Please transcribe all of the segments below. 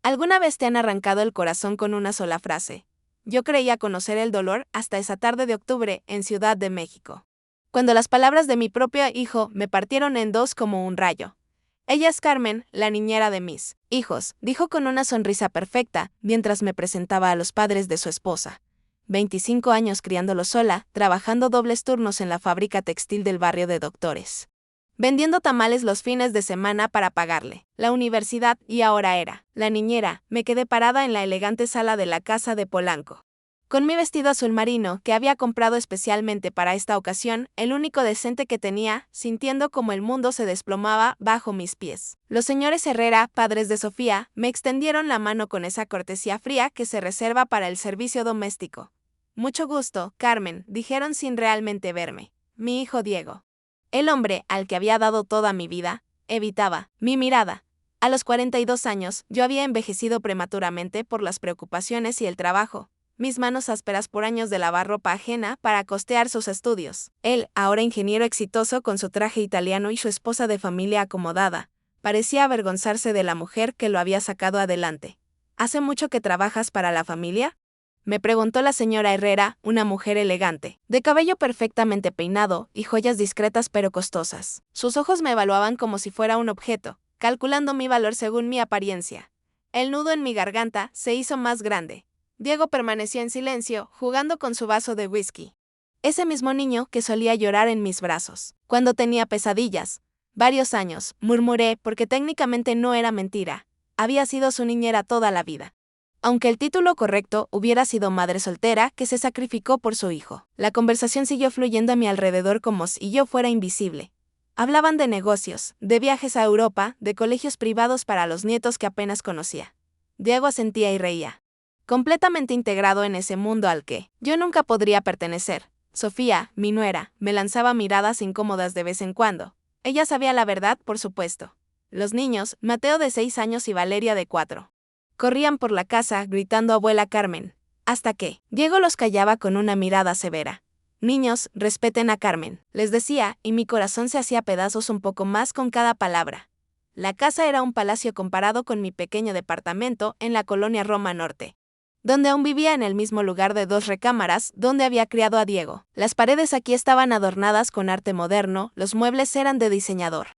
¿Alguna vez te han arrancado el corazón con una sola frase? Yo creía conocer el dolor hasta esa tarde de octubre en Ciudad de México, cuando las palabras de mi propio hijo me partieron en dos como un rayo. Ella es Carmen, la niñera de mis hijos, dijo con una sonrisa perfecta mientras me presentaba a los padres de su esposa. 25 años criándolo sola, trabajando dobles turnos en la fábrica textil del barrio de Doctores, vendiendo tamales los fines de semana para pagarle la universidad, y ahora era la niñera. Me quedé parada en la elegante sala de la casa de Polanco, con mi vestido azul marino que había comprado especialmente para esta ocasión, el único decente que tenía, sintiendo como el mundo se desplomaba bajo mis pies. Los señores Herrera, padres de Sofía, me extendieron la mano con esa cortesía fría que se reserva para el servicio doméstico. Mucho gusto, Carmen, dijeron sin realmente verme. Mi hijo Diego. El hombre al que había dado toda mi vida evitaba mi mirada. A los 42 años, yo había envejecido prematuramente por las preocupaciones y el trabajo, mis manos ásperas por años de lavar ropa ajena para costear sus estudios. Él, ahora ingeniero exitoso con su traje italiano y su esposa de familia acomodada, parecía avergonzarse de la mujer que lo había sacado adelante. ¿Hace mucho que trabajas para la familia?, me preguntó la señora Herrera, una mujer elegante, de cabello perfectamente peinado y joyas discretas pero costosas. Sus ojos me evaluaban como si fuera un objeto, calculando mi valor según mi apariencia. El nudo en mi garganta se hizo más grande. Diego permaneció en silencio, jugando con su vaso de whisky. Ese mismo niño que solía llorar en mis brazos, cuando tenía pesadillas. Varios años, murmuré, porque técnicamente no era mentira. Había sido su niñera toda la vida. Aunque el título correcto hubiera sido madre soltera que se sacrificó por su hijo. La conversación siguió fluyendo a mi alrededor como si yo fuera invisible. Hablaban de negocios, de viajes a Europa, de colegios privados para los nietos que apenas conocía. Diego asentía y reía, completamente integrado en ese mundo al que yo nunca podría pertenecer. Sofía, mi nuera, me lanzaba miradas incómodas de vez en cuando. Ella sabía la verdad, por supuesto. Los niños, Mateo de 6 años y Valeria de 4. Corrían por la casa gritando abuela Carmen, hasta que Diego los callaba con una mirada severa. Niños, respeten a Carmen, les decía, y mi corazón se hacía pedazos un poco más con cada palabra. La casa era un palacio comparado con mi pequeño departamento en la colonia Roma Norte, donde aún vivía en el mismo lugar de 2 recámaras donde había criado a Diego. Las paredes aquí estaban adornadas con arte moderno, los muebles eran de diseñador,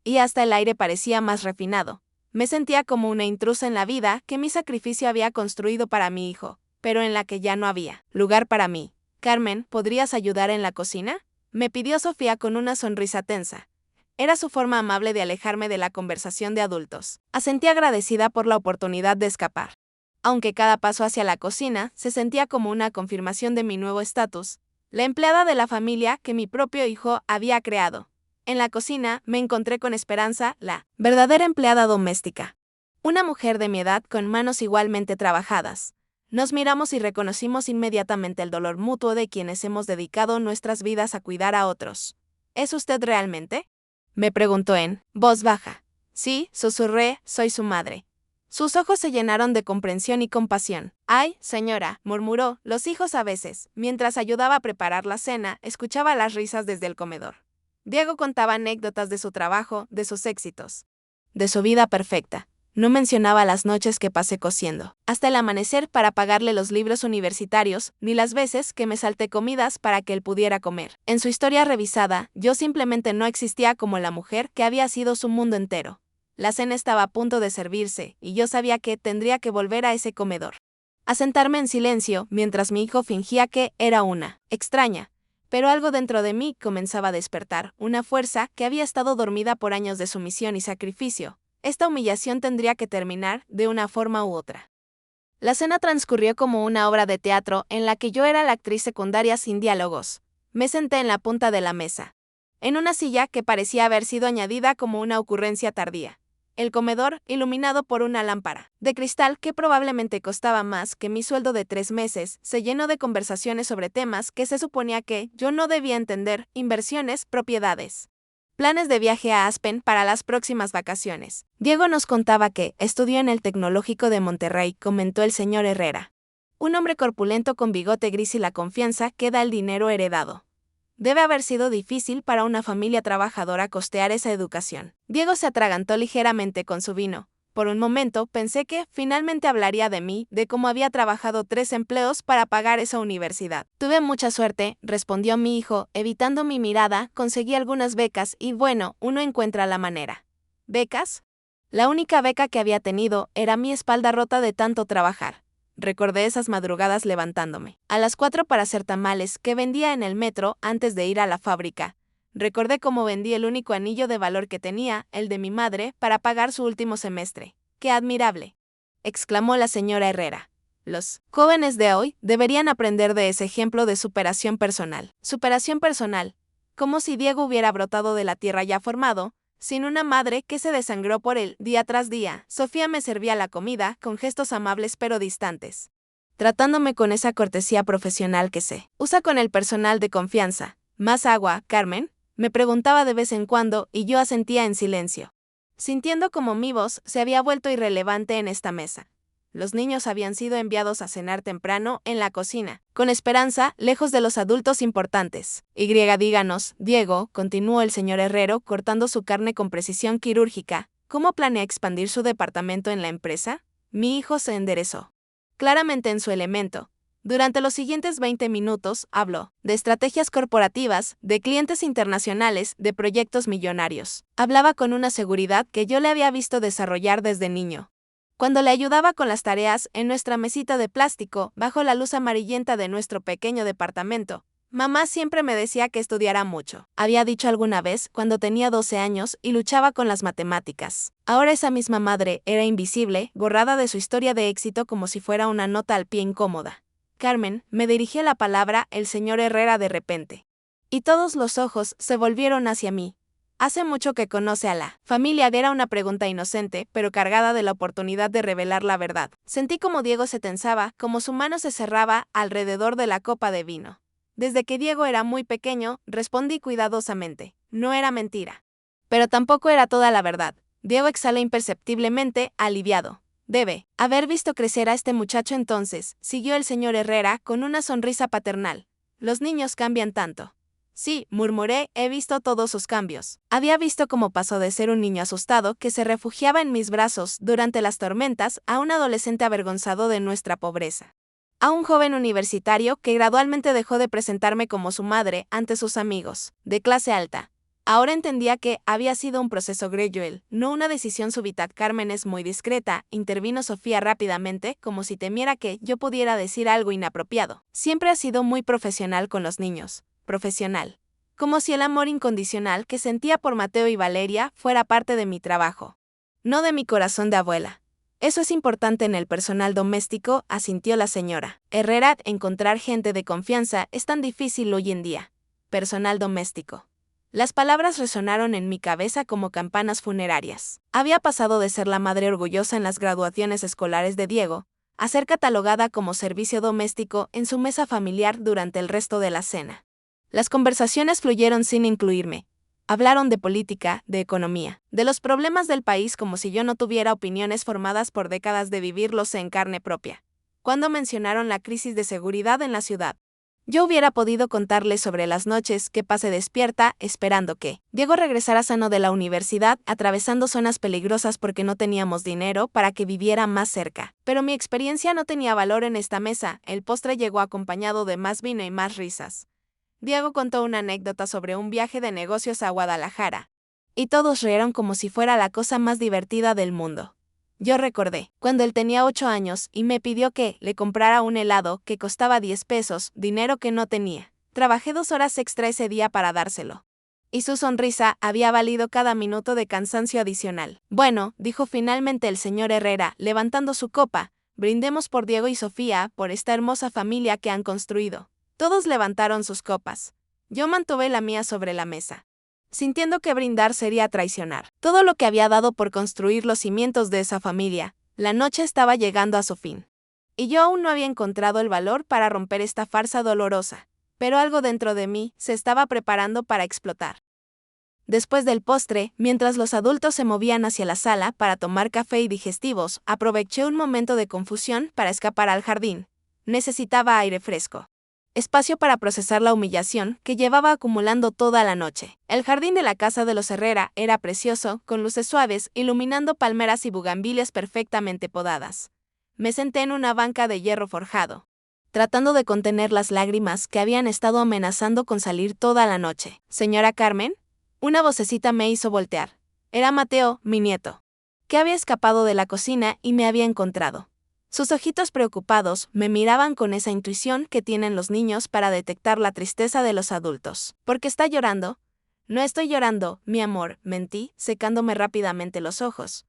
y hasta el aire parecía más refinado. Me sentía como una intrusa en la vida que mi sacrificio había construido para mi hijo, pero en la que ya no había lugar para mí. Carmen, ¿podrías ayudar en la cocina?, me pidió Sofía con una sonrisa tensa. Era su forma amable de alejarme de la conversación de adultos. Asentí agradecida por la oportunidad de escapar. Aunque cada paso hacia la cocina se sentía como una confirmación de mi nuevo estatus, la empleada de la familia que mi propio hijo había creado. En la cocina me encontré con Esperanza, la verdadera empleada doméstica. Una mujer de mi edad con manos igualmente trabajadas. Nos miramos y reconocimos inmediatamente el dolor mutuo de quienes hemos dedicado nuestras vidas a cuidar a otros. ¿Es usted realmente?, me preguntó en voz baja. Sí, susurré, soy su madre. Sus ojos se llenaron de comprensión y compasión. Ay, señora, murmuró, los hijos a veces, mientras ayudaba a preparar la cena, escuchaba las risas desde el comedor. Diego contaba anécdotas de su trabajo, de sus éxitos, de su vida perfecta. No mencionaba las noches que pasé cosiendo hasta el amanecer para pagarle los libros universitarios, ni las veces que me salté comidas para que él pudiera comer. En su historia revisada, yo simplemente no existía como la mujer que había sido su mundo entero. La cena estaba a punto de servirse, y yo sabía que tendría que volver a ese comedor, a sentarme en silencio mientras mi hijo fingía que era una extraña. Pero algo dentro de mí comenzaba a despertar, una fuerza que había estado dormida por años de sumisión y sacrificio. Esta humillación tendría que terminar de una forma u otra. La cena transcurrió como una obra de teatro en la que yo era la actriz secundaria sin diálogos. Me senté en la punta de la mesa, en una silla que parecía haber sido añadida como una ocurrencia tardía. El comedor, iluminado por una lámpara de cristal que probablemente costaba más que mi sueldo de 3 meses, se llenó de conversaciones sobre temas que se suponía que yo no debía entender: inversiones, propiedades, planes de viaje a Aspen para las próximas vacaciones. Diego nos contaba que estudió en el Tecnológico de Monterrey, comentó el señor Herrera. Un hombre corpulento con bigote gris y la confianza que da el dinero heredado. Debe haber sido difícil para una familia trabajadora costear esa educación. Diego se atragantó ligeramente con su vino, Por un momento pensé que finalmente hablaría de mí, de cómo había trabajado 3 empleos para pagar esa universidad. Tuve mucha suerte, respondió mi hijo, evitando mi mirada, conseguí algunas becas y bueno, uno encuentra la manera. ¿Becas? La única beca que había tenido era mi espalda rota de tanto trabajar. Recordé esas madrugadas levantándome a las 4 para hacer tamales que vendía en el metro antes de ir a la fábrica. Recordé cómo vendí el único anillo de valor que tenía, el de mi madre, para pagar su último semestre. ¡Qué admirable!, exclamó la señora Herrera. Los jóvenes de hoy deberían aprender de ese ejemplo de superación personal. Superación personal. Como si Diego hubiera brotado de la tierra ya formado, sin una madre que se desangró por él día tras día. Sofía me servía la comida con gestos amables pero distantes, tratándome con esa cortesía profesional que se usa con el personal de confianza. ¿Más agua, Carmen?, me preguntaba de vez en cuando y yo asentía en silencio, sintiendo como mi voz se había vuelto irrelevante en esta mesa. Los niños habían sido enviados a cenar temprano en la cocina, con esperanza, lejos de los adultos importantes. Díganos, Diego, continuó el señor Herrero, cortando su carne con precisión quirúrgica, ¿cómo planea expandir su departamento en la empresa? Mi hijo se enderezó, claramente en su elemento. Durante los siguientes 20 minutos habló de estrategias corporativas, de clientes internacionales, de proyectos millonarios. Hablaba con una seguridad que yo le había visto desarrollar desde niño, cuando le ayudaba con las tareas en nuestra mesita de plástico, bajo la luz amarillenta de nuestro pequeño departamento. Mamá siempre me decía que estudiara mucho, había dicho alguna vez cuando tenía 12 años y luchaba con las matemáticas. Ahora esa misma madre era invisible, borrada de su historia de éxito como si fuera una nota al pie incómoda. Carmen, me dirigió la palabra el señor Herrera de repente. Y todos los ojos se volvieron hacia mí. ¿Hace mucho que conoce a la familia? Era una pregunta inocente, pero cargada de la oportunidad de revelar la verdad. Sentí como Diego se tensaba, como su mano se cerraba alrededor de la copa de vino. Desde que Diego era muy pequeño, respondí cuidadosamente. No era mentira. Pero tampoco era toda la verdad. Diego exhaló imperceptiblemente, aliviado. Debe haber visto crecer a este muchacho entonces, siguió el señor Herrera con una sonrisa paternal. Los niños cambian tanto. Sí, murmuré, he visto todos sus cambios. Había visto cómo pasó de ser un niño asustado que se refugiaba en mis brazos durante las tormentas a un adolescente avergonzado de nuestra pobreza. A un joven universitario que gradualmente dejó de presentarme como su madre ante sus amigos, de clase alta. Ahora entendía que había sido un proceso gradual, no una decisión súbita. Carmen es muy discreta, intervino Sofía rápidamente, como si temiera que yo pudiera decir algo inapropiado. Siempre ha sido muy profesional con los niños. Profesional. Como si el amor incondicional que sentía por Mateo y Valeria fuera parte de mi trabajo, no de mi corazón de abuela. Eso es importante en el personal doméstico, asintió la señora Herrera. Encontrar gente de confianza es tan difícil hoy en día. Personal doméstico. Las palabras resonaron en mi cabeza como campanas funerarias. Había pasado de ser la madre orgullosa en las graduaciones escolares de Diego, a ser catalogada como servicio doméstico en su mesa familiar durante el resto de la cena. Las conversaciones fluyeron sin incluirme. Hablaron de política, de economía, de los problemas del país como si yo no tuviera opiniones formadas por décadas de vivirlos en carne propia. Cuando mencionaron la crisis de seguridad en la ciudad, yo hubiera podido contarles sobre las noches que pasé despierta esperando que Diego regresara sano de la universidad, atravesando zonas peligrosas porque no teníamos dinero para que viviera más cerca. Pero mi experiencia no tenía valor en esta mesa. El postre llegó acompañado de más vino y más risas. Diego contó una anécdota sobre un viaje de negocios a Guadalajara, y todos rieron como si fuera la cosa más divertida del mundo. Yo recordé cuando él tenía 8 años y me pidió que le comprara un helado que costaba 10 pesos, dinero que no tenía. Trabajé 2 horas extra ese día para dárselo. Y su sonrisa había valido cada minuto de cansancio adicional. Bueno, dijo finalmente el señor Herrera, levantando su copa, brindemos por Diego y Sofía, por esta hermosa familia que han construido. Todos levantaron sus copas. Yo mantuve la mía sobre la mesa, sintiendo que brindar sería traicionar todo lo que había dado por construir los cimientos de esa familia. La noche estaba llegando a su fin, y yo aún no había encontrado el valor para romper esta farsa dolorosa, pero algo dentro de mí se estaba preparando para explotar. Después del postre, mientras los adultos se movían hacia la sala para tomar café y digestivos, aproveché un momento de confusión para escapar al jardín. Necesitaba aire fresco. espacio para procesar la humillación que llevaba acumulando toda la noche. El jardín de la casa de los Herrera era precioso, con luces suaves, iluminando palmeras y bugambilias perfectamente podadas. Me senté en una banca de hierro forjado, tratando de contener las lágrimas que habían estado amenazando con salir toda la noche. «Señora Carmen», una vocecita me hizo voltear. Era Mateo, mi nieto, que había escapado de la cocina y me había encontrado. Sus ojitos preocupados me miraban con esa intuición que tienen los niños para detectar la tristeza de los adultos. ¿Por qué está llorando? No estoy llorando, mi amor, mentí, secándome rápidamente los ojos.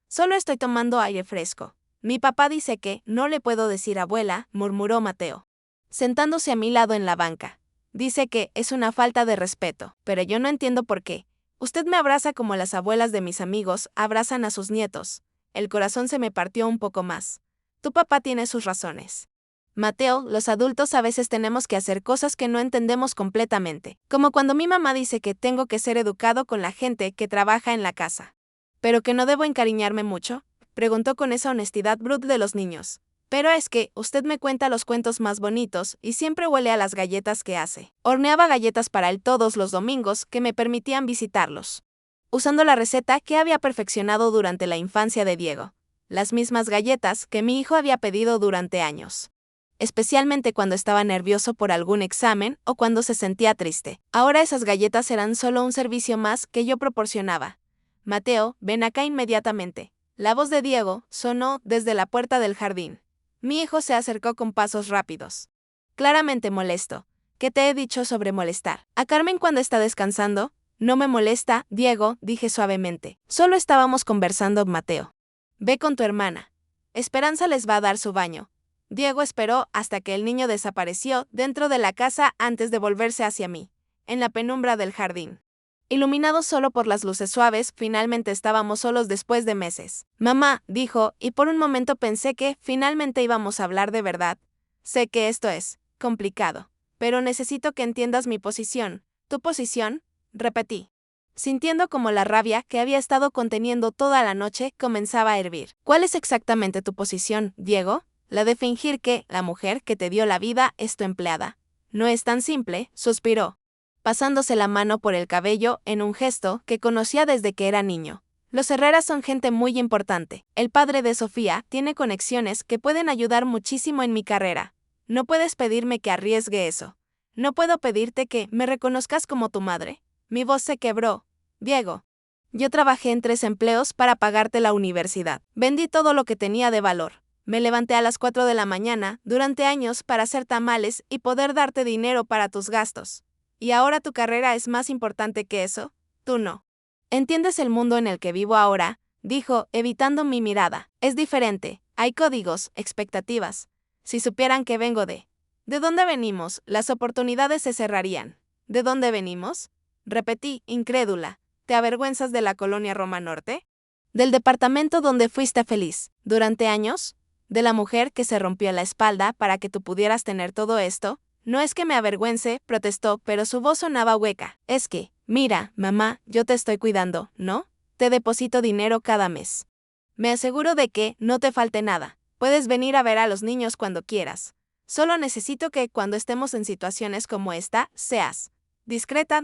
Solo estoy tomando aire fresco. Mi papá dice que no le puedo decir abuela, murmuró Mateo, sentándose a mi lado en la banca. Dice que es una falta de respeto, pero yo no entiendo por qué. Usted me abraza como las abuelas de mis amigos abrazan a sus nietos. El corazón se me partió un poco más. Tu papá tiene sus razones. Mateo, los adultos a veces tenemos que hacer cosas que no entendemos completamente, como cuando mi mamá dice que tengo que ser educado con la gente que trabaja en la casa. ¿Pero que no debo encariñarme mucho?, preguntó con esa honestidad bruta de los niños. Pero es que usted me cuenta los cuentos más bonitos y siempre huele a las galletas que hace. Horneaba galletas para él todos los domingos que me permitían visitarlos, usando la receta que había perfeccionado durante la infancia de Diego. Las mismas galletas que mi hijo había pedido durante años, especialmente cuando estaba nervioso por algún examen o cuando se sentía triste. Ahora esas galletas eran solo un servicio más que yo proporcionaba. Mateo, ven acá inmediatamente. La voz de Diego sonó desde la puerta del jardín. Mi hijo se acercó con pasos rápidos, claramente molesto. ¿Qué te he dicho sobre molestar a Carmen cuando está descansando? No me molesta, Diego, dije suavemente. Solo estábamos conversando, Mateo. Ve con tu hermana. Esperanza les va a dar su baño. Diego esperó hasta que el niño desapareció dentro de la casa antes de volverse hacia mí, en la penumbra del jardín. Iluminados solo por las luces suaves, finalmente estábamos solos después de meses. Mamá, dijo, y por un momento pensé que finalmente íbamos a hablar de verdad. Sé que esto es complicado, pero necesito que entiendas mi posición. ¿Tu posición?, repetí, sintiendo como la rabia que había estado conteniendo toda la noche comenzaba a hervir. ¿Cuál es exactamente tu posición, Diego? La de fingir que la mujer que te dio la vida es tu empleada. No es tan simple, suspiró, pasándose la mano por el cabello en un gesto que conocía desde que era niño. Los Herreras son gente muy importante. El padre de Sofía tiene conexiones que pueden ayudar muchísimo en mi carrera. No puedes pedirme que arriesgue eso. No puedo pedirte que me reconozcas como tu madre. Mi voz se quebró. Diego, yo trabajé en 3 empleos para pagarte la universidad. Vendí todo lo que tenía de valor. Me levanté a las 4 de la mañana durante años para hacer tamales y poder darte dinero para tus gastos. ¿Y ahora tu carrera es más importante que eso? Tú no. ¿Entiendes el mundo en el que vivo ahora?, dijo, evitando mi mirada. Es diferente. Hay códigos, expectativas. Si supieran que vengo de dónde venimos, las oportunidades se cerrarían. ¿De dónde venimos?, repetí, incrédula. ¿Te avergüenzas de la colonia Roma Norte? ¿Del departamento donde fuiste feliz durante años? ¿De la mujer que se rompió la espalda para que tú pudieras tener todo esto? No es que me avergüence, protestó, pero su voz sonaba hueca. Es que, mira, mamá, yo te estoy cuidando, ¿no? Te deposito dinero cada mes. Me aseguro de que no te falte nada. Puedes venir a ver a los niños cuando quieras. Solo necesito que cuando estemos en situaciones como esta, seas discreta,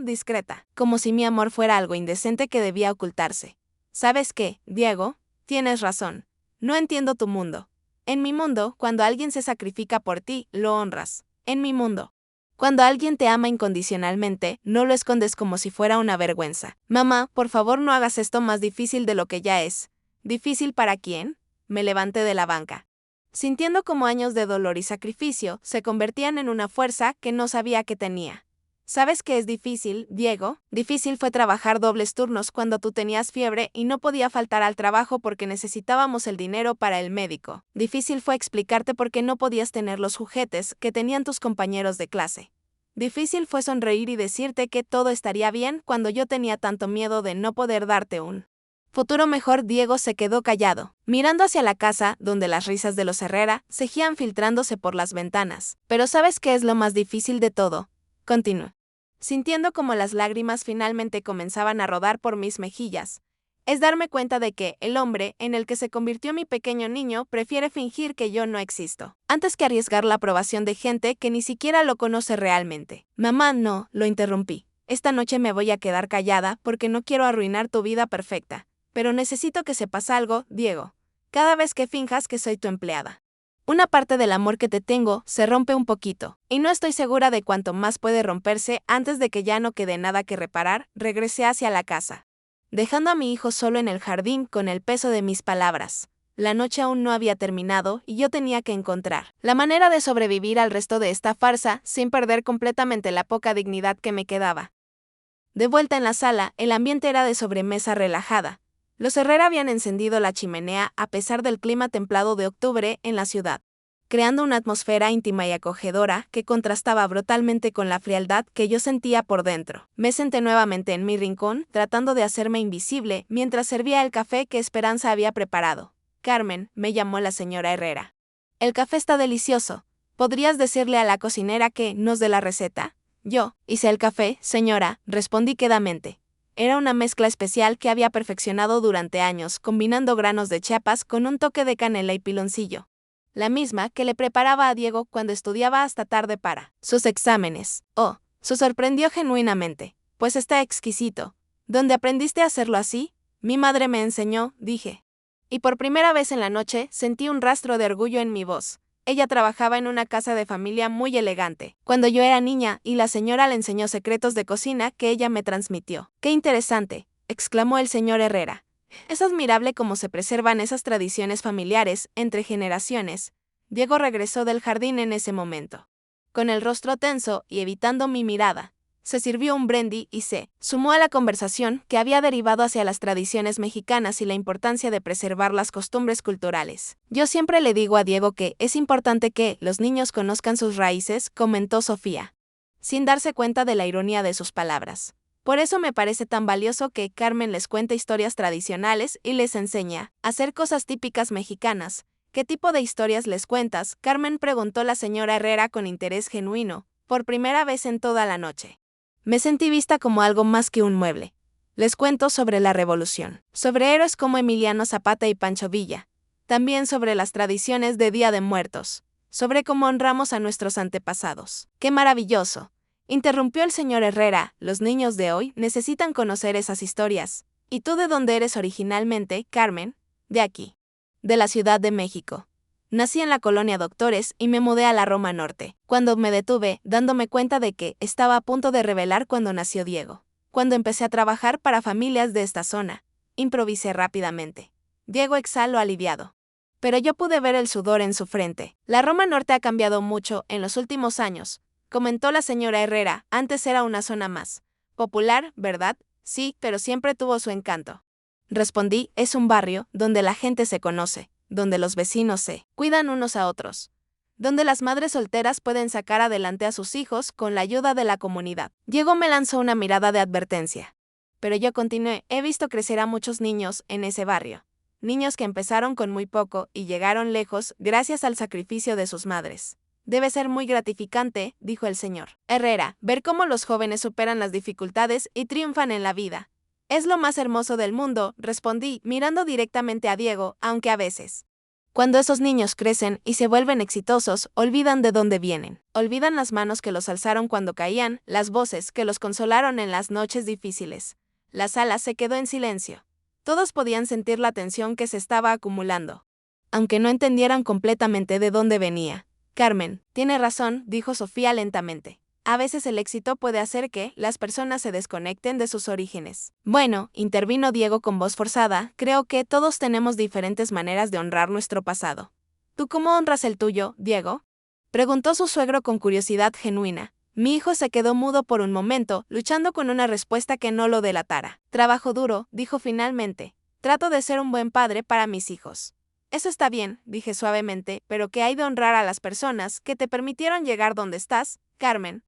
como si mi amor fuera algo indecente que debía ocultarse. ¿Sabes qué, Diego? Tienes razón. No entiendo tu mundo. En mi mundo, cuando alguien se sacrifica por ti, lo honras. En mi mundo, cuando alguien te ama incondicionalmente, no lo escondes como si fuera una vergüenza. Mamá, por favor no hagas esto más difícil de lo que ya es. ¿Difícil para quién? Me levanté de la banca, sintiendo como años de dolor y sacrificio se convertían en una fuerza que no sabía que tenía. ¿Sabes qué es difícil, Diego? Difícil fue trabajar dobles turnos cuando tú tenías fiebre y no podía faltar al trabajo porque necesitábamos el dinero para el médico. Difícil fue explicarte por qué no podías tener los juguetes que tenían tus compañeros de clase. Difícil fue sonreír y decirte que todo estaría bien cuando yo tenía tanto miedo de no poder darte un futuro mejor. Diego se quedó callado, mirando hacia la casa donde las risas de los Herrera seguían filtrándose por las ventanas. Pero ¿sabes qué es lo más difícil de todo? Continuó, sintiendo como las lágrimas finalmente comenzaban a rodar por mis mejillas. es darme cuenta de que el hombre en el que se convirtió mi pequeño niño prefiere fingir que yo no existo, antes que arriesgar la aprobación de gente que ni siquiera lo conoce realmente. Mamá, no, lo interrumpí. Esta noche me voy a quedar callada porque no quiero arruinar tu vida perfecta. Pero necesito que sepas algo, Diego. Cada vez que finjas que soy tu empleada, una parte del amor que te tengo se rompe un poquito, y no estoy segura de cuánto más puede romperse antes de que ya no quede nada que reparar. Regresé hacia la casa, dejando a mi hijo solo en el jardín con el peso de mis palabras. La noche aún no había terminado y yo tenía que encontrar la manera de sobrevivir al resto de esta farsa sin perder completamente la poca dignidad que me quedaba. De vuelta en la sala, el ambiente era de sobremesa relajada. Los Herrera habían encendido la chimenea a pesar del clima templado de octubre en la ciudad, creando una atmósfera íntima y acogedora que contrastaba brutalmente con la frialdad que yo sentía por dentro. Me senté nuevamente en mi rincón, tratando de hacerme invisible mientras servía el café que Esperanza había preparado. Carmen, me llamó la señora Herrera. El café está delicioso. ¿Podrías decirle a la cocinera que nos dé la receta? Yo hice el café, señora, respondí quedamente. Era una mezcla especial que había perfeccionado durante años, combinando granos de Chiapas con un toque de canela y piloncillo. La misma que le preparaba a Diego cuando estudiaba hasta tarde para sus exámenes. Oh, se sorprendió genuinamente, pues está exquisito. ¿Dónde aprendiste a hacerlo así? Mi madre me enseñó, dije. Y por primera vez en la noche sentí un rastro de orgullo en mi voz. Ella trabajaba en una casa de familia muy elegante cuando yo era niña y la señora le enseñó secretos de cocina que ella me transmitió. ¡Qué interesante!, exclamó el señor Herrera. Es admirable cómo se preservan esas tradiciones familiares entre generaciones. Diego regresó del jardín en ese momento, con el rostro tenso y evitando mi mirada. Se sirvió un brandy y se sumó a la conversación que había derivado hacia las tradiciones mexicanas y la importancia de preservar las costumbres culturales. Yo siempre le digo a Diego que es importante que los niños conozcan sus raíces, comentó Sofía, sin darse cuenta de la ironía de sus palabras. Por eso me parece tan valioso que Carmen les cuente historias tradicionales y les enseña a hacer cosas típicas mexicanas. ¿Qué tipo de historias les cuentas?, Carmen, preguntó la señora Herrera con interés genuino, por primera vez en toda la noche. Me sentí vista como algo más que un mueble. Les cuento sobre la revolución, sobre héroes como Emiliano Zapata y Pancho Villa, también sobre las tradiciones de Día de Muertos, sobre cómo honramos a nuestros antepasados. ¡Qué maravilloso!, interrumpió el señor Herrera. Los niños de hoy necesitan conocer esas historias. ¿Y tú de dónde eres originalmente, Carmen? De aquí, de la Ciudad de México. Nací en la colonia Doctores y me mudé a la Roma Norte, cuando me detuve, dándome cuenta de que estaba a punto de revelar cuando nació Diego. Cuando empecé a trabajar para familias de esta zona, improvisé rápidamente. Diego exhaló aliviado. Pero yo pude ver el sudor en su frente. La Roma Norte ha cambiado mucho en los últimos años, comentó la señora Herrera. Antes era una zona más popular, ¿verdad? Sí, pero siempre tuvo su encanto. Respondí, es un barrio donde la gente se conoce, donde los vecinos se cuidan unos a otros, donde las madres solteras pueden sacar adelante a sus hijos con la ayuda de la comunidad. Diego me lanzó una mirada de advertencia. Pero yo continué, he visto crecer a muchos niños en ese barrio. Niños que empezaron con muy poco y llegaron lejos gracias al sacrificio de sus madres. Debe ser muy gratificante, dijo el señor Herrera, ver cómo los jóvenes superan las dificultades y triunfan en la vida. Es lo más hermoso del mundo, respondí, mirando directamente a Diego, aunque a veces, cuando esos niños crecen y se vuelven exitosos, olvidan de dónde vienen. Olvidan las manos que los alzaron cuando caían, las voces que los consolaron en las noches difíciles. La sala se quedó en silencio. Todos podían sentir la tensión que se estaba acumulando, aunque no entendieran completamente de dónde venía. Carmen, tiene razón, dijo Sofía lentamente. A veces el éxito puede hacer que las personas se desconecten de sus orígenes. Bueno, intervino Diego con voz forzada, creo que todos tenemos diferentes maneras de honrar nuestro pasado. ¿Tú cómo honras el tuyo, Diego?, preguntó su suegro con curiosidad genuina. Mi hijo se quedó mudo por un momento, luchando con una respuesta que no lo delatara. Trabajo duro, dijo finalmente. Trato de ser un buen padre para mis hijos. Eso está bien, dije suavemente, pero ¿qué hay de honrar a las personas que te permitieron llegar donde estás, Carmen?,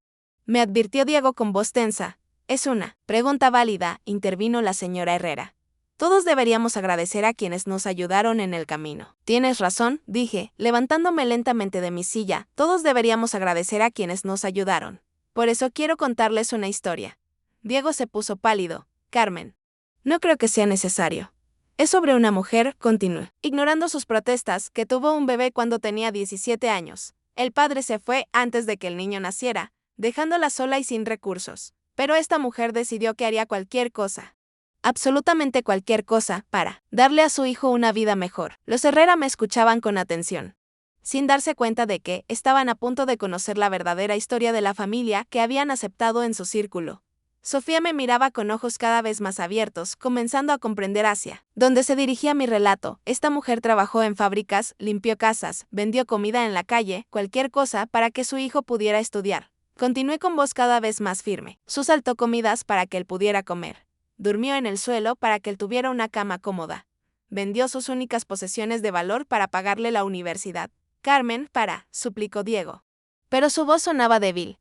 me advirtió Diego con voz tensa. Es una pregunta válida, intervino la señora Herrera. Todos deberíamos agradecer a quienes nos ayudaron en el camino. Tienes razón, dije, levantándome lentamente de mi silla. Todos deberíamos agradecer a quienes nos ayudaron. Por eso quiero contarles una historia. Diego se puso pálido. Carmen, No creo que sea necesario. Es sobre una mujer, continuó, ignorando sus protestas, que tuvo un bebé cuando tenía 17 años. El padre se fue antes de que el niño naciera, dejándola sola y sin recursos. Pero esta mujer decidió que haría cualquier cosa, absolutamente cualquier cosa, para darle a su hijo una vida mejor. Los Herrera me escuchaban con atención, sin darse cuenta de que estaban a punto de conocer la verdadera historia de la familia que habían aceptado en su círculo. Sofía me miraba con ojos cada vez más abiertos, comenzando a comprender hacia dónde se dirigía mi relato. Esta mujer trabajó en fábricas, limpió casas, vendió comida en la calle, cualquier cosa para que su hijo pudiera estudiar. Continué con voz cada vez más firme. Su saltó comidas para que él pudiera comer. Durmió en el suelo para que él tuviera una cama cómoda. Vendió sus únicas posesiones de valor para pagarle la universidad. Carmen, suplicó Diego. Pero su voz sonaba débil.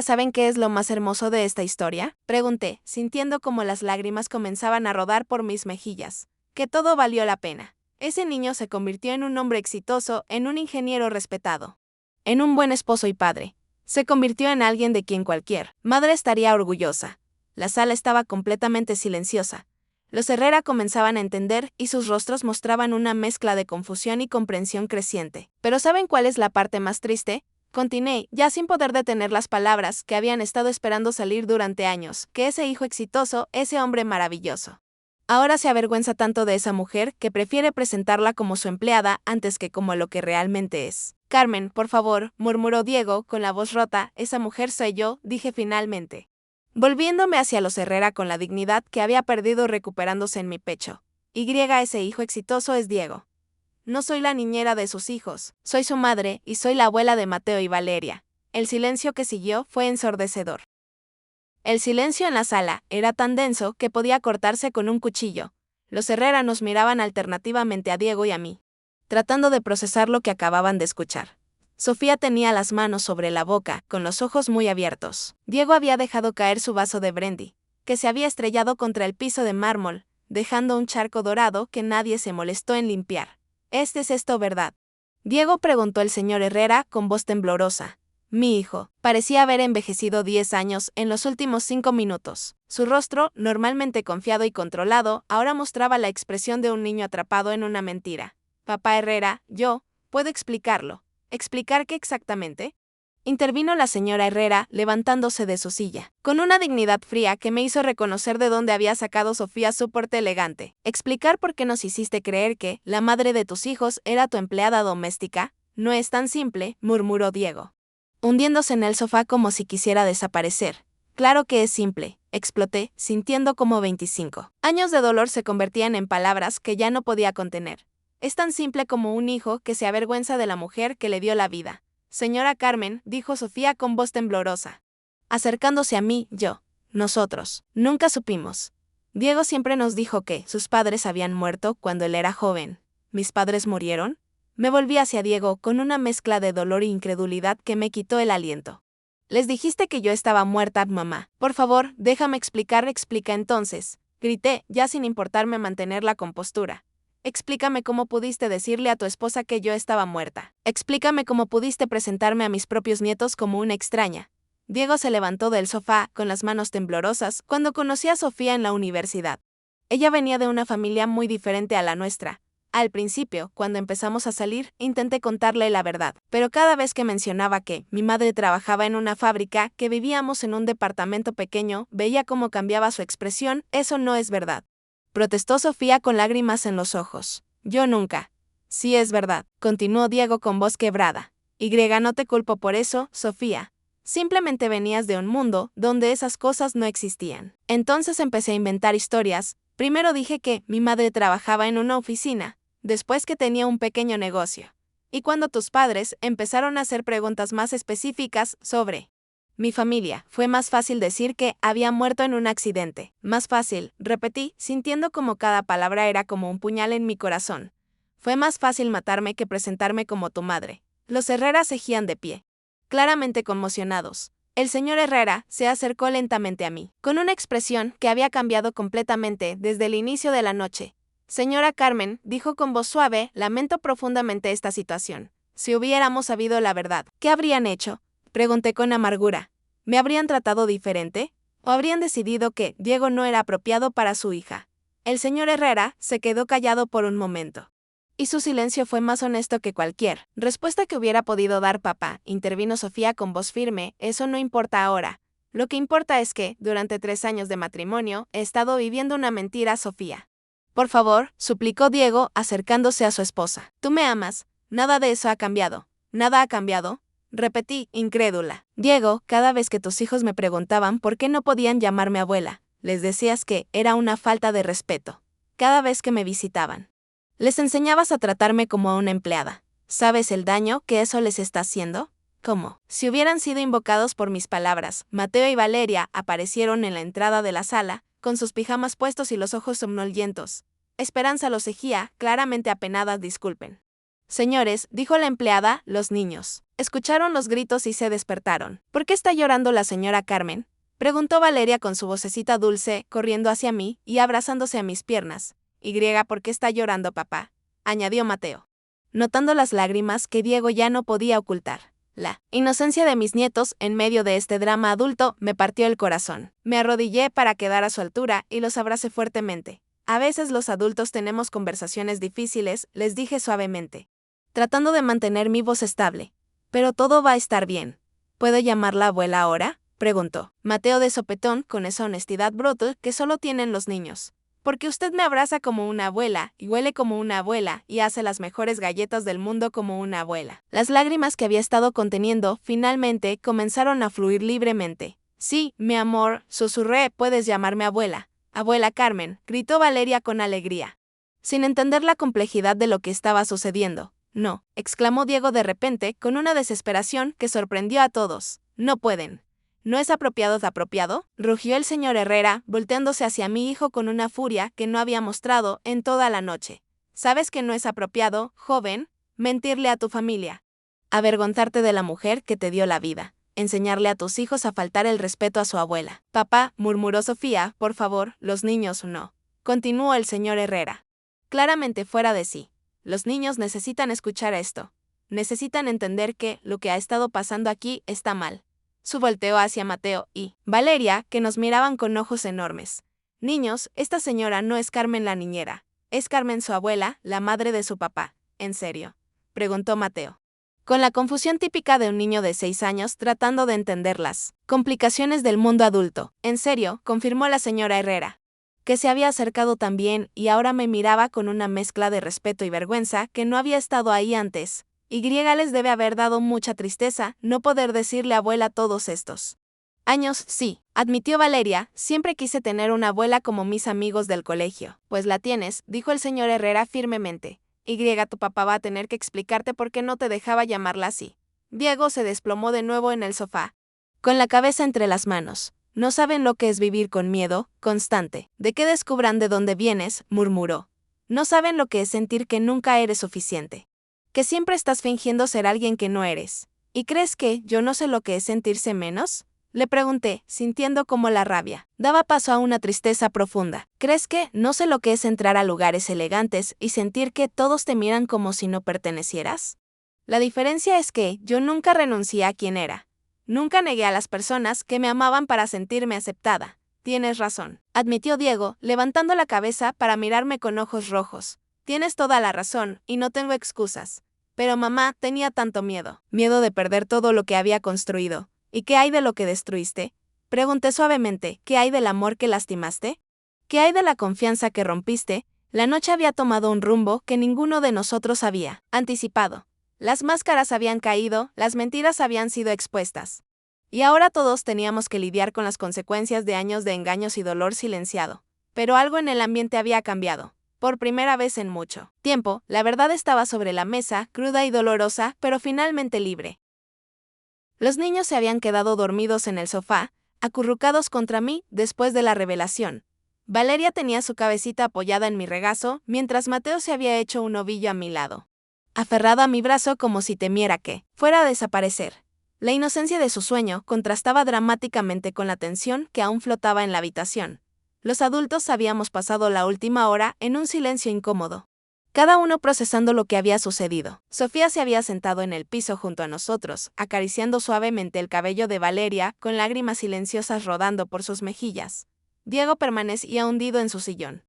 ¿Saben qué es lo más hermoso de esta historia? Pregunté, sintiendo como las lágrimas comenzaban a rodar por mis mejillas. Que todo valió la pena. Ese niño se convirtió en un hombre exitoso, en un ingeniero respetado, en un buen esposo y padre. Se convirtió en alguien de quien cualquier madre estaría orgullosa. La sala estaba completamente silenciosa. Los Herrera comenzaban a entender y sus rostros mostraban una mezcla de confusión y comprensión creciente. ¿Pero saben cuál es la parte más triste? Continué, ya sin poder detener las palabras que habían estado esperando salir durante años, que ese hijo exitoso, ese hombre maravilloso, ahora se avergüenza tanto de esa mujer que prefiere presentarla como su empleada antes que como lo que realmente es. Carmen, por favor, murmuró Diego con la voz rota, esa mujer soy yo, dije finalmente, volviéndome hacia los Herrera con la dignidad que había perdido recuperándose en mi pecho. Ese hijo exitoso es Diego. No soy la niñera de sus hijos, soy su madre y soy la abuela de Mateo y Valeria. El silencio que siguió fue ensordecedor. El silencio en la sala era tan denso que podía cortarse con un cuchillo. Los Herrera nos miraban alternativamente a Diego y a mí, tratando de procesar lo que acababan de escuchar. Sofía tenía las manos sobre la boca, con los ojos muy abiertos. Diego había dejado caer su vaso de brandy, que se había estrellado contra el piso de mármol, dejando un charco dorado que nadie se molestó en limpiar. ¿Es esto verdad? Diego preguntó el señor Herrera con voz temblorosa. Mi hijo parecía haber envejecido 10 años en los últimos 5 minutos. Su rostro, normalmente confiado y controlado, ahora mostraba la expresión de un niño atrapado en una mentira. Papá Herrera, yo puedo explicarlo. ¿Explicar qué exactamente? Intervino la señora Herrera, levantándose de su silla, con una dignidad fría que me hizo reconocer de dónde había sacado Sofía su porte elegante. ¿Explicar por qué nos hiciste creer que la madre de tus hijos era tu empleada doméstica? No es tan simple, murmuró Diego, hundiéndose en el sofá como si quisiera desaparecer. Claro que es simple, exploté, sintiendo como 25 años de dolor se convertían en palabras que ya no podía contener. Es tan simple como un hijo que se avergüenza de la mujer que le dio la vida. Señora Carmen, dijo Sofía con voz temblorosa, acercándose a mí, nosotros, nunca supimos. Diego siempre nos dijo que sus padres habían muerto cuando él era joven. ¿Mis padres murieron? Me volví hacia Diego con una mezcla de dolor e incredulidad que me quitó el aliento. Les dijiste que yo estaba muerta, mamá. Por favor, déjame explicar, explica entonces, grité, ya sin importarme mantener la compostura. Explícame cómo pudiste decirle a tu esposa que yo estaba muerta. Explícame cómo pudiste presentarme a mis propios nietos como una extraña. Diego se levantó del sofá, con las manos temblorosas, cuando conocí a Sofía en la universidad. Ella venía de una familia muy diferente a la nuestra. Al principio, cuando empezamos a salir, intenté contarle la verdad, pero cada vez que mencionaba que mi madre trabajaba en una fábrica, que vivíamos en un departamento pequeño, veía cómo cambiaba su expresión. Eso no es verdad, protestó Sofía con lágrimas en los ojos. Yo nunca. Sí es verdad, continuó Diego con voz quebrada. No te culpo por eso, Sofía. Simplemente venías de un mundo donde esas cosas no existían. Entonces empecé a inventar historias. Primero dije que mi madre trabajaba en una oficina, después que tenía un pequeño negocio. Y cuando tus padres empezaron a hacer preguntas más específicas sobre mi familia, fue más fácil decir que había muerto en un accidente. Más fácil, repetí, sintiendo como cada palabra era como un puñal en mi corazón. Fue más fácil matarme que presentarme como tu madre. Los Herrera seguían de pie, claramente conmocionados. El señor Herrera se acercó lentamente a mí, con una expresión que había cambiado completamente desde el inicio de la noche. Señora Carmen, dijo con voz suave, lamento profundamente esta situación. Si hubiéramos sabido la verdad, ¿qué habrían hecho? Pregunté con amargura. ¿Me habrían tratado diferente? ¿O habrían decidido que Diego no era apropiado para su hija? El señor Herrera se quedó callado por un momento. Y su silencio fue más honesto que cualquier respuesta que hubiera podido dar papá, intervino Sofía con voz firme, eso no importa ahora. Lo que importa es que, durante 3 años de matrimonio, he estado viviendo una mentira, Sofía. Por favor, suplicó Diego, acercándose a su esposa. Tú me amas, nada de eso ha cambiado. ¿Nada ha cambiado? Repetí, incrédula. Diego, cada vez que tus hijos me preguntaban por qué no podían llamarme abuela, les decías que era una falta de respeto. Cada vez que me visitaban. Les enseñabas a tratarme como a una empleada. ¿Sabes el daño que eso les está haciendo? ¿Cómo? Si hubieran sido invocados por mis palabras, Mateo y Valeria aparecieron en la entrada de la sala, con sus pijamas puestos y los ojos somnolientos. Esperanza los seguía, claramente apenada, disculpen. Señores, dijo la empleada, los niños. Escucharon los gritos y se despertaron. ¿Por qué está llorando la señora Carmen? Preguntó Valeria con su vocecita dulce, corriendo hacia mí y abrazándose a mis piernas. ¿Por qué está llorando papá? Añadió Mateo, notando las lágrimas que Diego ya no podía ocultar. La inocencia de mis nietos en medio de este drama adulto me partió el corazón. Me arrodillé para quedar a su altura y los abracé fuertemente. A veces los adultos tenemos conversaciones difíciles, les dije suavemente, tratando de mantener mi voz estable. Pero todo va a estar bien. ¿Puedo llamarla abuela ahora? Preguntó Mateo de sopetón con esa honestidad brutal que solo tienen los niños. Porque usted me abraza como una abuela, y huele como una abuela, y hace las mejores galletas del mundo como una abuela. Las lágrimas que había estado conteniendo, finalmente, comenzaron a fluir libremente. Sí, mi amor, susurré, puedes llamarme abuela. Abuela Carmen, gritó Valeria con alegría, sin entender la complejidad de lo que estaba sucediendo. No, exclamó Diego de repente, con una desesperación que sorprendió a todos. No pueden. ¿No es apropiado? Rugió el señor Herrera, volteándose hacia mi hijo con una furia que no había mostrado en toda la noche. ¿Sabes que no es apropiado, joven, mentirle a tu familia? Avergonzarte de la mujer que te dio la vida. Enseñarle a tus hijos a faltar el respeto a su abuela. Papá, murmuró Sofía, por favor, los niños no. Continuó el señor Herrera, claramente fuera de sí. Los niños necesitan escuchar esto. Necesitan entender que lo que ha estado pasando aquí está mal. Su volteó hacia Mateo y Valeria, que nos miraban con ojos enormes. Niños, esta señora no es Carmen la niñera. Es Carmen su abuela, la madre de su papá. ¿En serio? Preguntó Mateo, con la confusión típica de un niño de 6 años tratando de entender las complicaciones del mundo adulto. En serio, confirmó la señora Herrera, que se había acercado también y ahora me miraba con una mezcla de respeto y vergüenza que no había estado ahí antes. Les debe haber dado mucha tristeza no poder decirle abuela todos estos años. Sí, admitió Valeria, siempre quise tener una abuela como mis amigos del colegio. Pues la tienes, dijo el señor Herrera firmemente. Tu papá va a tener que explicarte por qué no te dejaba llamarla así. Diego se desplomó de nuevo en el sofá, con la cabeza entre las manos. No saben lo que es vivir con miedo constante de que descubran de dónde vienes, murmuró. No saben lo que es sentir que nunca eres suficiente. Que siempre estás fingiendo ser alguien que no eres. ¿Y crees que yo no sé lo que es sentirse menos? Le pregunté, sintiendo como la rabia daba paso a una tristeza profunda. ¿Crees que no sé lo que es entrar a lugares elegantes y sentir que todos te miran como si no pertenecieras? La diferencia es que yo nunca renuncié a quien era. Nunca negué a las personas que me amaban para sentirme aceptada. Tienes razón, admitió Diego, levantando la cabeza para mirarme con ojos rojos. Tienes toda la razón, y no tengo excusas. Pero mamá tenía tanto miedo. Miedo de perder todo lo que había construido. ¿Y qué hay de lo que destruiste? Pregunté suavemente, ¿qué hay del amor que lastimaste? ¿Qué hay de la confianza que rompiste? La noche había tomado un rumbo que ninguno de nosotros había anticipado. Las máscaras habían caído, las mentiras habían sido expuestas. Y ahora todos teníamos que lidiar con las consecuencias de años de engaños y dolor silenciado. Pero algo en el ambiente había cambiado. Por primera vez en mucho tiempo, la verdad estaba sobre la mesa, cruda y dolorosa, pero finalmente libre. Los niños se habían quedado dormidos en el sofá, acurrucados contra mí después de la revelación. Valeria tenía su cabecita apoyada en mi regazo, mientras Mateo se había hecho un ovillo a mi lado, aferrado a mi brazo como si temiera que fuera a desaparecer. La inocencia de su sueño contrastaba dramáticamente con la tensión que aún flotaba en la habitación. Los adultos habíamos pasado la última hora en un silencio incómodo, cada uno procesando lo que había sucedido. Sofía se había sentado en el piso junto a nosotros, acariciando suavemente el cabello de Valeria, con lágrimas silenciosas rodando por sus mejillas. Diego permanecía hundido en su sillón,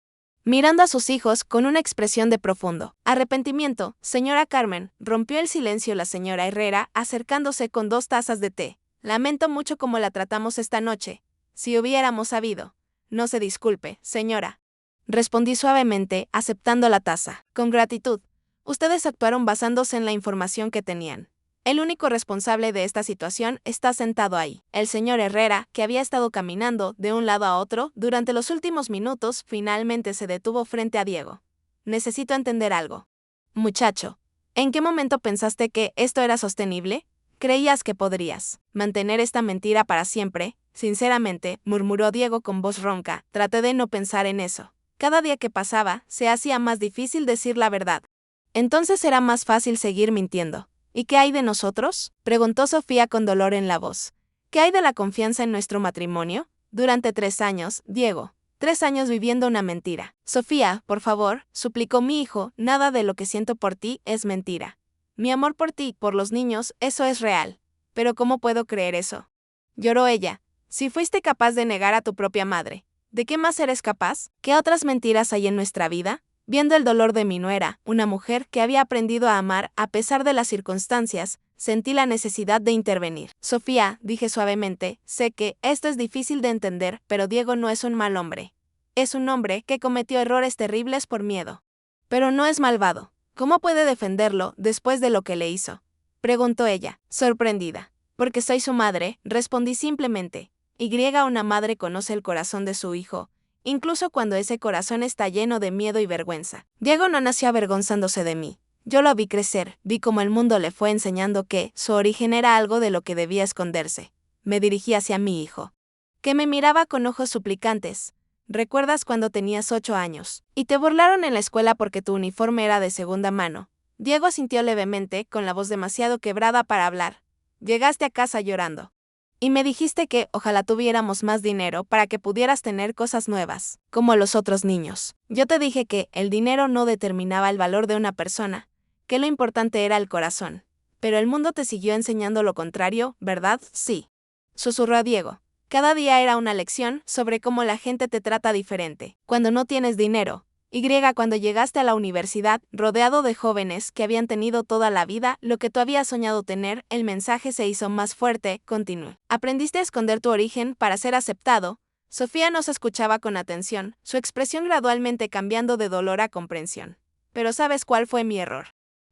mirando a sus hijos con una expresión de profundo arrepentimiento. Señora Carmen, rompió el silencio la señora Herrera, acercándose con 2 tazas de té. Lamento mucho cómo la tratamos esta noche. Si hubiéramos sabido. No se disculpe, señora. Respondí suavemente, aceptando la taza. Con gratitud. Ustedes actuaron basándose en la información que tenían. El único responsable de esta situación está sentado ahí. El señor Herrera, que había estado caminando de un lado a otro durante los últimos minutos, finalmente se detuvo frente a Diego. Necesito entender algo. Muchacho, ¿en qué momento pensaste que esto era sostenible? ¿Creías que podrías mantener esta mentira para siempre? Sinceramente, murmuró Diego con voz ronca, traté de no pensar en eso. Cada día que pasaba, se hacía más difícil decir la verdad. Entonces era más fácil seguir mintiendo. ¿Y qué hay de nosotros?, preguntó Sofía con dolor en la voz. ¿Qué hay de la confianza en nuestro matrimonio? Durante 3 años, Diego. 3 años viviendo una mentira. Sofía, por favor, suplicó mi hijo, nada de lo que siento por ti es mentira. Mi amor por ti, por los niños, eso es real. Pero ¿cómo puedo creer eso? Lloró ella. Si fuiste capaz de negar a tu propia madre, ¿de qué más eres capaz? ¿Qué otras mentiras hay en nuestra vida? Viendo el dolor de mi nuera, una mujer que había aprendido a amar a pesar de las circunstancias, sentí la necesidad de intervenir. Sofía, dije suavemente, sé que esto es difícil de entender, pero Diego no es un mal hombre. Es un hombre que cometió errores terribles por miedo. Pero no es malvado. ¿Cómo puede defenderlo después de lo que le hizo?, preguntó ella, sorprendida. Porque soy su madre, respondí simplemente. Una madre conoce el corazón de su hijo, incluso cuando ese corazón está lleno de miedo y vergüenza. Diego no nació avergonzándose de mí. Yo lo vi crecer, vi cómo el mundo le fue enseñando que su origen era algo de lo que debía esconderse. Me dirigí hacia mi hijo, que me miraba con ojos suplicantes. ¿Recuerdas cuando tenías 8 años? Y te burlaron en la escuela porque tu uniforme era de segunda mano. Diego asintió levemente, con la voz demasiado quebrada para hablar. Llegaste a casa llorando. Y me dijiste que ojalá tuviéramos más dinero para que pudieras tener cosas nuevas, como los otros niños. Yo te dije que el dinero no determinaba el valor de una persona, que lo importante era el corazón. Pero el mundo te siguió enseñando lo contrario, ¿verdad? Sí. Susurró Diego. Cada día era una lección sobre cómo la gente te trata diferente. Cuando no tienes dinero. Cuando llegaste a la universidad, rodeado de jóvenes que habían tenido toda la vida lo que tú habías soñado tener, el mensaje se hizo más fuerte, continuó. Aprendiste a esconder tu origen para ser aceptado. Sofía nos escuchaba con atención, su expresión gradualmente cambiando de dolor a comprensión. Pero ¿sabes cuál fue mi error?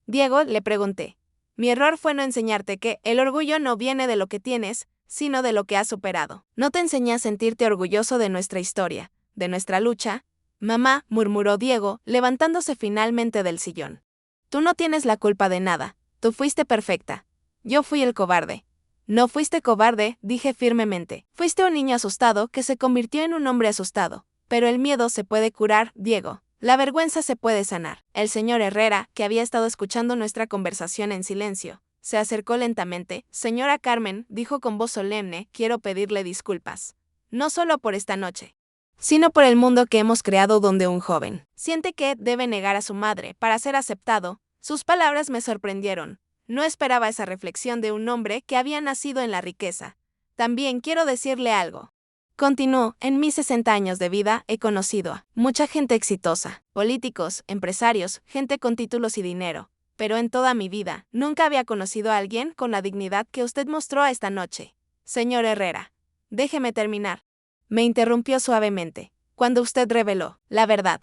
Diego, le pregunté. Mi error fue no enseñarte que el orgullo no viene de lo que tienes, sino de lo que has superado. No te enseñé a sentirte orgulloso de nuestra historia, de nuestra lucha. Mamá, murmuró Diego, levantándose finalmente del sillón. Tú no tienes la culpa de nada, tú fuiste perfecta. Yo fui el cobarde. No fuiste cobarde, dije firmemente. Fuiste un niño asustado que se convirtió en un hombre asustado. Pero el miedo se puede curar, Diego. La vergüenza se puede sanar. El señor Herrera, que había estado escuchando nuestra conversación en silencio, se acercó lentamente. Señora Carmen, dijo con voz solemne, quiero pedirle disculpas. No solo por esta noche, sino por el mundo que hemos creado donde un joven siente que debe negar a su madre para ser aceptado. Sus palabras me sorprendieron. No esperaba esa reflexión de un hombre que había nacido en la riqueza. También quiero decirle algo. Continuó, en mis 60 años de vida he conocido a mucha gente exitosa, políticos, empresarios, gente con títulos y dinero. Pero en toda mi vida, nunca había conocido a alguien con la dignidad que usted mostró esta noche. Señor Herrera, déjeme terminar. Me interrumpió suavemente. Cuando usted reveló la verdad,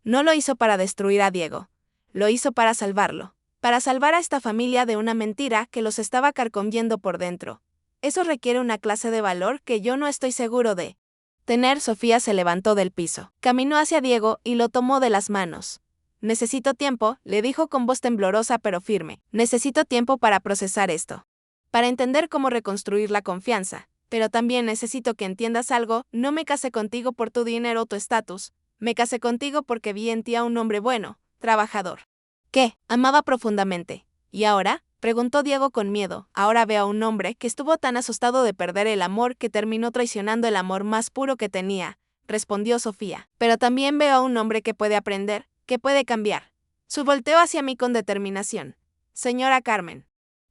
no lo hizo para destruir a Diego. Lo hizo para salvarlo. Para salvar a esta familia de una mentira que los estaba carcomiendo por dentro. Eso requiere una clase de valor que yo no estoy seguro de tener. Sofía se levantó del piso, caminó hacia Diego y lo tomó de las manos. Necesito tiempo, le dijo con voz temblorosa pero firme. Necesito tiempo para procesar esto. Para entender cómo reconstruir la confianza. Pero también necesito que entiendas algo, no me casé contigo por tu dinero o tu estatus. Me casé contigo porque vi en ti a un hombre bueno, trabajador, que amaba profundamente. ¿Y ahora?, preguntó Diego con miedo. Ahora veo a un hombre que estuvo tan asustado de perder el amor que terminó traicionando el amor más puro que tenía, respondió Sofía. Pero también veo a un hombre que puede aprender, que puede cambiar. Su volteó hacia mí con determinación. Señora Carmen,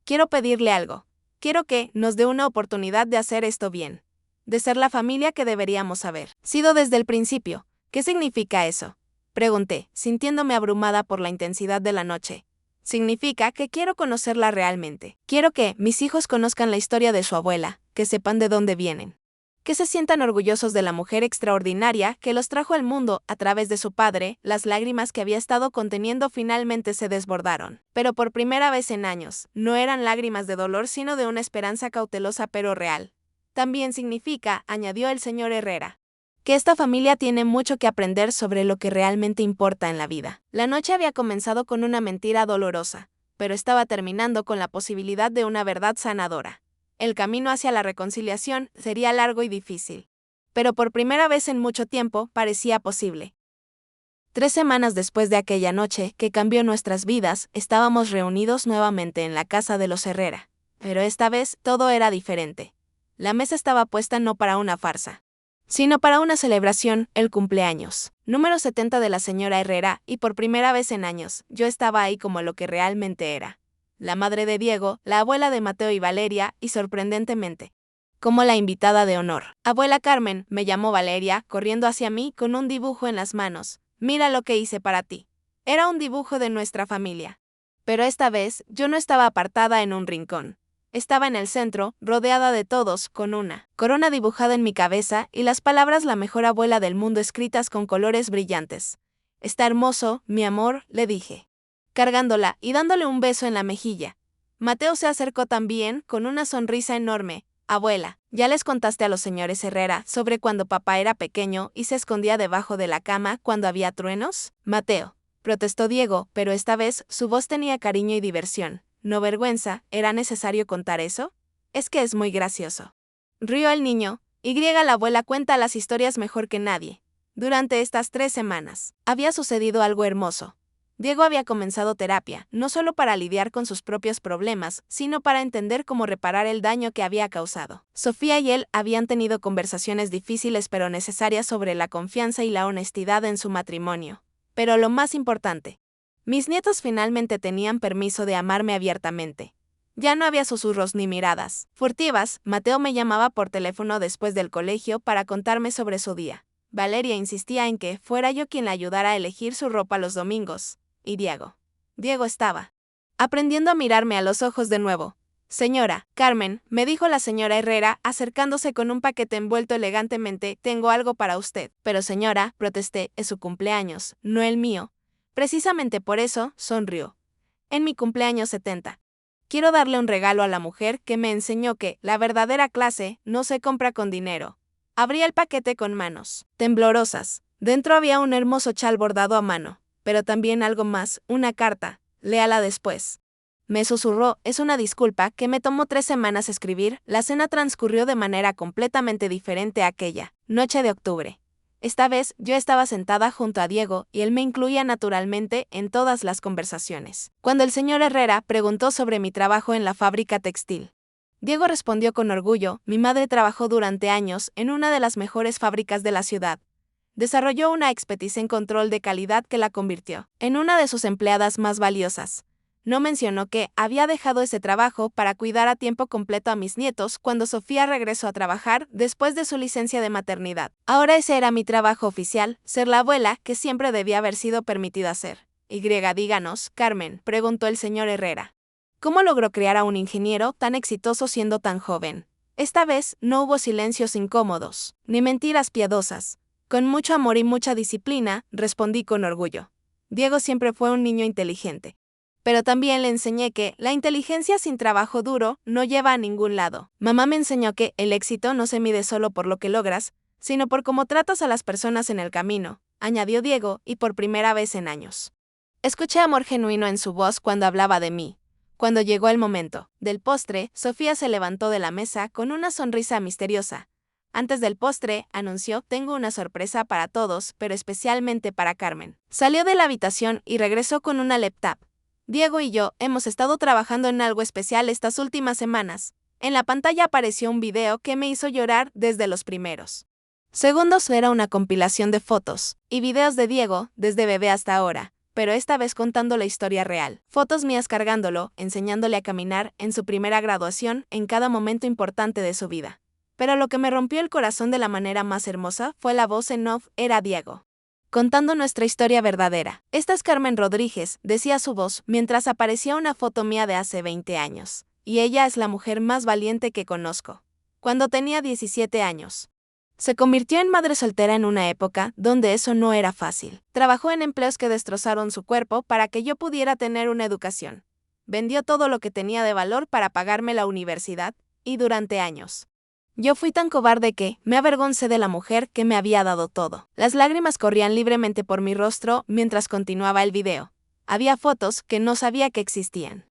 quiero pedirle algo. Quiero que nos dé una oportunidad de hacer esto bien. De ser la familia que deberíamos haber sido desde el principio. ¿Qué significa eso? Pregunté, sintiéndome abrumada por la intensidad de la noche. Significa que quiero conocerla realmente. Quiero que mis hijos conozcan la historia de su abuela, que sepan de dónde vienen. Que se sientan orgullosos de la mujer extraordinaria que los trajo al mundo a través de su padre. Las lágrimas que había estado conteniendo finalmente se desbordaron. Pero por primera vez en años, no eran lágrimas de dolor sino de una esperanza cautelosa pero real. También significa, añadió el señor Herrera, que esta familia tiene mucho que aprender sobre lo que realmente importa en la vida. La noche había comenzado con una mentira dolorosa, pero estaba terminando con la posibilidad de una verdad sanadora. El camino hacia la reconciliación sería largo y difícil, pero por primera vez en mucho tiempo parecía posible. 3 semanas después de aquella noche que cambió nuestras vidas, estábamos reunidos nuevamente en la casa de los Herrera. Pero esta vez todo era diferente. La mesa estaba puesta no para una farsa, sino para una celebración, el cumpleaños número 70 de la señora Herrera, y por primera vez en años, yo estaba ahí como lo que realmente era. La madre de Diego, la abuela de Mateo y Valeria, y sorprendentemente, como la invitada de honor. Abuela Carmen, me llamó Valeria, corriendo hacia mí con un dibujo en las manos. Mira lo que hice para ti. Era un dibujo de nuestra familia. Pero esta vez, yo no estaba apartada en un rincón. Estaba en el centro, rodeada de todos, con una corona dibujada en mi cabeza y las palabras "la mejor abuela del mundo" escritas con colores brillantes. Está hermoso, mi amor, le dije, cargándola y dándole un beso en la mejilla. Mateo se acercó también, con una sonrisa enorme. Abuela, ¿ya les contaste a los señores Herrera sobre cuando papá era pequeño y se escondía debajo de la cama cuando había truenos? Mateo, protestó Diego, pero esta vez su voz tenía cariño y diversión. No vergüenza, ¿era necesario contar eso? Es que es muy gracioso. Rió el niño. La abuela cuenta las historias mejor que nadie. Durante estas 3 semanas, había sucedido algo hermoso. Diego había comenzado terapia, no solo para lidiar con sus propios problemas, sino para entender cómo reparar el daño que había causado. Sofía y él habían tenido conversaciones difíciles pero necesarias sobre la confianza y la honestidad en su matrimonio. Pero lo más importante, mis nietos finalmente tenían permiso de amarme abiertamente. Ya no había susurros ni miradas furtivas. Mateo me llamaba por teléfono después del colegio para contarme sobre su día. Valeria insistía en que fuera yo quien la ayudara a elegir su ropa los domingos. Y Diego estaba aprendiendo a mirarme a los ojos de nuevo. Señora Carmen, me dijo la señora Herrera, acercándose con un paquete envuelto elegantemente, tengo algo para usted. Pero señora, protesté, es su cumpleaños, no el mío. Precisamente por eso, sonrió. En mi cumpleaños 70. Quiero darle un regalo a la mujer que me enseñó que la verdadera clase no se compra con dinero. Abrí el paquete con manos temblorosas. Dentro había un hermoso chal bordado a mano, pero también algo más, una carta. Léala después. Me susurró, es una disculpa que me tomó 3 semanas escribir. La cena transcurrió de manera completamente diferente a aquella noche de octubre. Esta vez yo estaba sentada junto a Diego y él me incluía naturalmente en todas las conversaciones. Cuando el señor Herrera preguntó sobre mi trabajo en la fábrica textil, Diego respondió con orgullo, mi madre trabajó durante años en una de las mejores fábricas de la ciudad. Desarrolló una expertise en control de calidad que la convirtió en una de sus empleadas más valiosas. No mencionó que había dejado ese trabajo para cuidar a tiempo completo a mis nietos cuando Sofía regresó a trabajar después de su licencia de maternidad. Ahora ese era mi trabajo oficial, ser la abuela que siempre debía haber sido permitida ser. Díganos, Carmen, preguntó el señor Herrera. ¿Cómo logró criar a un ingeniero tan exitoso siendo tan joven? Esta vez no hubo silencios incómodos, ni mentiras piadosas. Con mucho amor y mucha disciplina, respondí con orgullo. Diego siempre fue un niño inteligente. Pero también le enseñé que la inteligencia sin trabajo duro no lleva a ningún lado. Mamá me enseñó que el éxito no se mide solo por lo que logras, sino por cómo tratas a las personas en el camino, añadió Diego, y por primera vez en años. Escuché amor genuino en su voz cuando hablaba de mí. Cuando llegó el momento del postre, Sofía se levantó de la mesa con una sonrisa misteriosa. Antes del postre, anunció, tengo una sorpresa para todos, pero especialmente para Carmen. Salió de la habitación y regresó con una laptop. Diego y yo hemos estado trabajando en algo especial estas últimas semanas. En la pantalla apareció un video que me hizo llorar desde los primeros segundos. Era una compilación de fotos y videos de Diego, desde bebé hasta ahora, pero esta vez contando la historia real. Fotos mías cargándolo, enseñándole a caminar, en su primera graduación, en cada momento importante de su vida. Pero lo que me rompió el corazón de la manera más hermosa fue la voz en off, era Diego. contando nuestra historia verdadera. Esta es Carmen Rodríguez, decía su voz, mientras aparecía una foto mía de hace 20 años. Y ella es la mujer más valiente que conozco. Cuando tenía 17 años. Se convirtió en madre soltera en una época donde eso no era fácil. Trabajó en empleos que destrozaron su cuerpo para que yo pudiera tener una educación. Vendió todo lo que tenía de valor para pagarme la universidad, y durante años. Yo fui tan cobarde que me avergoncé de la mujer que me había dado todo. Las lágrimas corrían libremente por mi rostro mientras continuaba el video. Había fotos que no sabía que existían.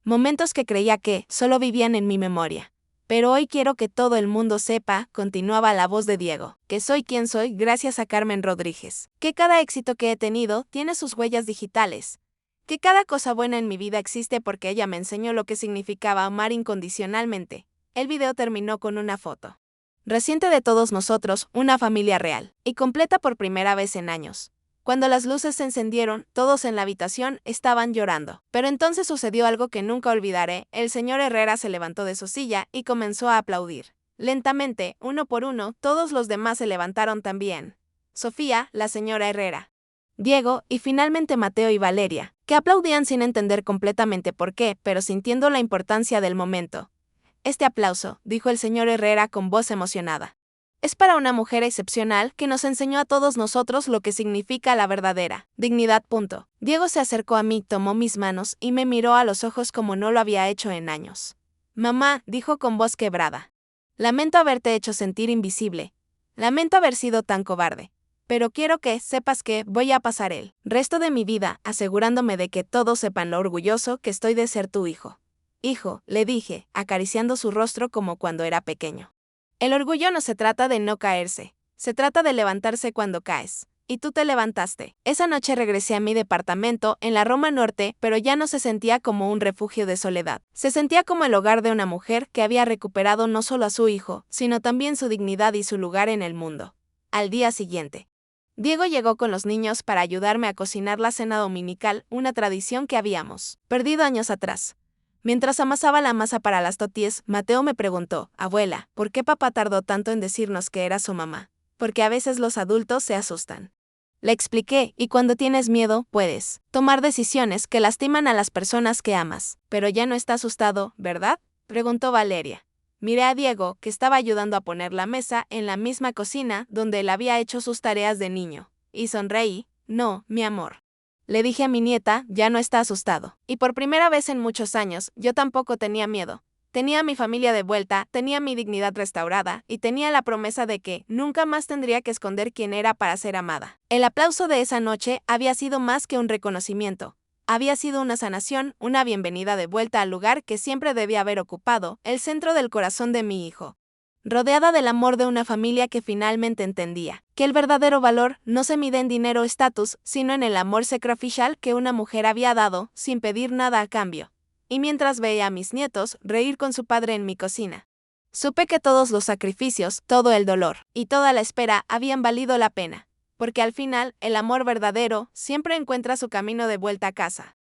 Momentos que creía que solo vivían en mi memoria. Pero hoy quiero que todo el mundo sepa, continuaba la voz de Diego, que soy quien soy gracias a Carmen Rodríguez. Que cada éxito que he tenido tiene sus huellas digitales. Que cada cosa buena en mi vida existe porque ella me enseñó lo que significaba amar incondicionalmente. El video terminó con una foto reciente de todos nosotros, una familia real, y completa por primera vez en años. Cuando las luces se encendieron, todos en la habitación estaban llorando. Pero entonces sucedió algo que nunca olvidaré. El señor Herrera se levantó de su silla y comenzó a aplaudir. Lentamente, uno por uno, todos los demás se levantaron también. Sofía, la señora Herrera, Diego y finalmente Mateo y Valeria, que aplaudían sin entender completamente por qué, pero sintiendo la importancia del momento. Este aplauso, dijo el señor Herrera con voz emocionada, es para una mujer excepcional que nos enseñó a todos nosotros lo que significa la verdadera dignidad. Diego se acercó a mí, tomó mis manos y me miró a los ojos como no lo había hecho en años. Mamá, dijo con voz quebrada. Lamento haberte hecho sentir invisible. Lamento haber sido tan cobarde. Pero quiero que sepas que voy a pasar el resto de mi vida asegurándome de que todos sepan lo orgulloso que estoy de ser tu hijo. Hijo, le dije, acariciando su rostro como cuando era pequeño. El orgullo no se trata de no caerse, se trata de levantarse cuando caes. Y tú te levantaste. Esa noche regresé a mi departamento en la Roma Norte, pero ya no se sentía como un refugio de soledad. Se sentía como el hogar de una mujer que había recuperado no solo a su hijo, sino también su dignidad y su lugar en el mundo. Al día siguiente, Diego llegó con los niños para ayudarme a cocinar la cena dominical, una tradición que habíamos perdido años atrás. Mientras amasaba la masa para las tortillas, Mateo me preguntó, abuela, ¿por qué papá tardó tanto en decirnos que era su mamá? Porque a veces los adultos se asustan. Le expliqué, y cuando tienes miedo, puedes tomar decisiones que lastiman a las personas que amas. Pero ya no está asustado, ¿verdad? Preguntó Valeria. Miré a Diego, que estaba ayudando a poner la mesa en la misma cocina donde él había hecho sus tareas de niño. Y sonreí, no, mi amor. Le dije a mi nieta, ya no está asustado. Y por primera vez en muchos años, yo tampoco tenía miedo. Tenía a mi familia de vuelta, tenía mi dignidad restaurada, y tenía la promesa de que nunca más tendría que esconder quién era para ser amada. El aplauso de esa noche había sido más que un reconocimiento. Había sido una sanación, una bienvenida de vuelta al lugar que siempre debía haber ocupado, el centro del corazón de mi hijo. Rodeada del amor de una familia que finalmente entendía que el verdadero valor no se mide en dinero o estatus, sino en el amor sacrificial que una mujer había dado, sin pedir nada a cambio. Y mientras veía a mis nietos reír con su padre en mi cocina, supe que todos los sacrificios, todo el dolor y toda la espera habían valido la pena, porque al final el amor verdadero siempre encuentra su camino de vuelta a casa.